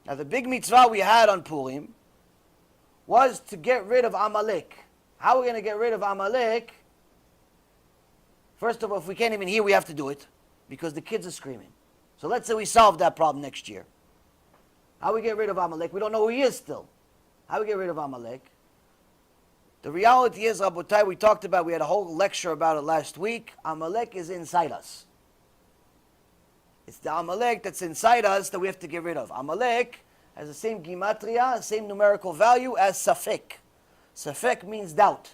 Now the big mitzvah we had on Purim was to get rid of Amalek. How are we going to get rid of Amalek? First of all, if we can't even hear, we have to do it because the kids are screaming. So let's say we solve that problem next year. How we get rid of Amalek? We don't know who he is still. How we get rid of Amalek? The reality is, Rabotai, we talked about, we had a whole lecture about it last week. Amalek is inside us. It's the Amalek that's inside us that we have to get rid of. Amalek has the same gematria, same numerical value as Safek. Safek means doubt.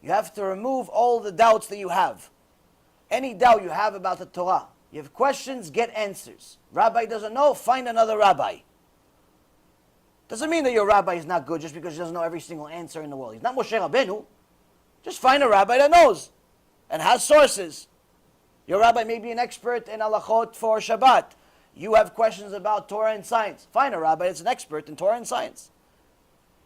You have to remove all the doubts that you have. Any doubt you have about the Torah. You have questions, get answers. Rabbi doesn't know, find another rabbi. Doesn't mean that your rabbi is not good just because he doesn't know every single answer in the world. He's not Moshe Rabbeinu. Just find a rabbi that knows and has sources. Your rabbi may be an expert in halachot for Shabbat. You have questions about Torah and science. Find a rabbi that's an expert in Torah and science.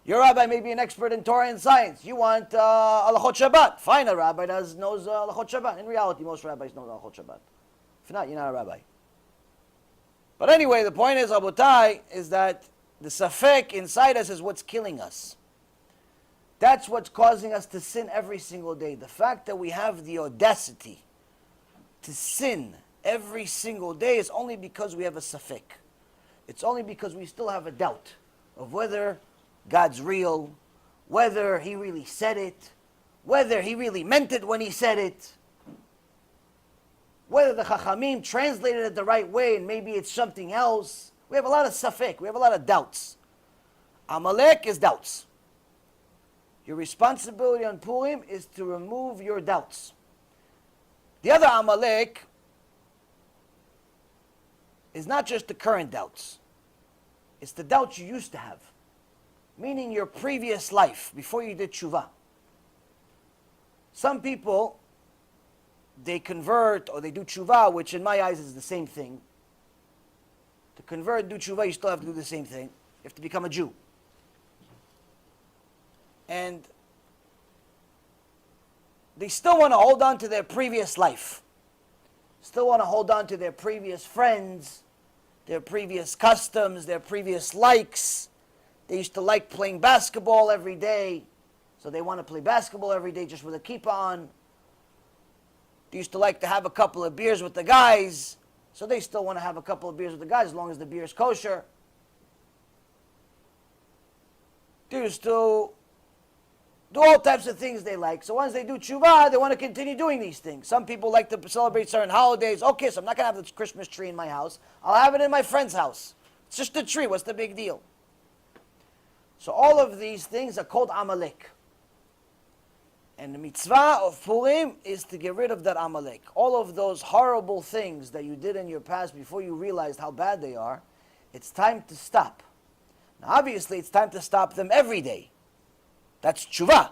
Your rabbi may be an expert in Torah and science. You want halachot Shabbat. Find a rabbi that knows halachot Shabbat. In reality, most rabbis know halachot Shabbat. If not, you're not a rabbi. But anyway, the point is, Rabotai, is that the Safek inside us is what's killing us. That's what's causing us to sin every single day. The fact that we have the audacity to sin every single day is only because we have a Safek. It's only because we still have a doubt of whether God's real, whether He really said it, whether He really meant it when He said it, whether the Chachamim translated it the right way and maybe it's something else. We have a lot of Safek, we have a lot of doubts. Amalek is doubts. Your responsibility on Purim is to remove your doubts. The other Amalek is not just the current doubts. It's the doubts you used to have. Meaning your previous life, before you did Teshuva. Some people, they convert or they do Teshuva, which in my eyes is the same thing. To convert, do Teshuva, you still have to do the same thing. You have to become a Jew. And they still want to hold on to their previous life. Still want to hold on to their previous friends, their previous customs, their previous likes. They used to like playing basketball every day, so they want to play basketball every day just with a kippah on. They used to like to have a couple of beers with the guys, so they still want to have a couple of beers with the guys as long as the beer is kosher. They used to do all types of things they like. So once they do Teshuva, they want to continue doing these things. Some people like to celebrate certain holidays. Okay, so I'm not going to have the Christmas tree in my house. I'll have it in my friend's house. It's just a tree. What's the big deal? So all of these things are called Amalek. And the mitzvah of Purim is to get rid of that Amalek. All of those horrible things that you did in your past before you realized how bad they are, it's time to stop. Now obviously it's time to stop them every day. That's Teshuva.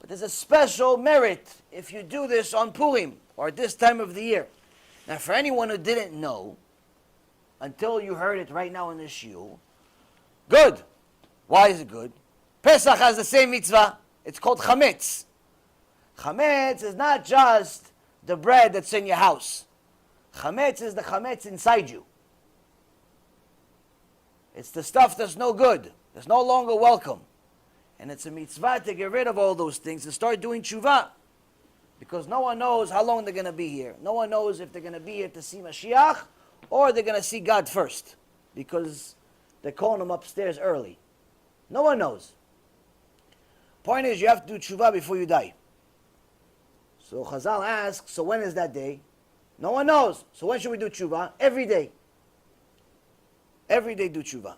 But there's a special merit if you do this on Purim or at this time of the year. Now for anyone who didn't know, until you heard it right now in this shiur, good. Why is it good? Pesach has the same mitzvah. It's called chametz. Chametz is not just the bread that's in your house. Chametz is the chametz inside you. It's the stuff that's no good, that's no longer welcome. And it's a mitzvah to get rid of all those things and start doing Teshuva. Because no one knows how long they're going to be here. No one knows if they're going to be here to see Mashiach or they're going to see God first. Because they're calling him upstairs early. No one knows. Point is, you have to do Teshuva before you die. So Chazal asks, so when is that day? No one knows. So when should we do Teshuva? Every day. Every day do Teshuva.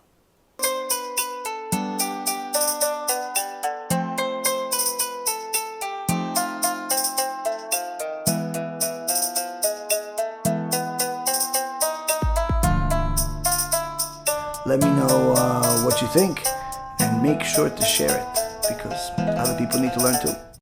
Let me know what you think and make sure to share it because other people need to learn too.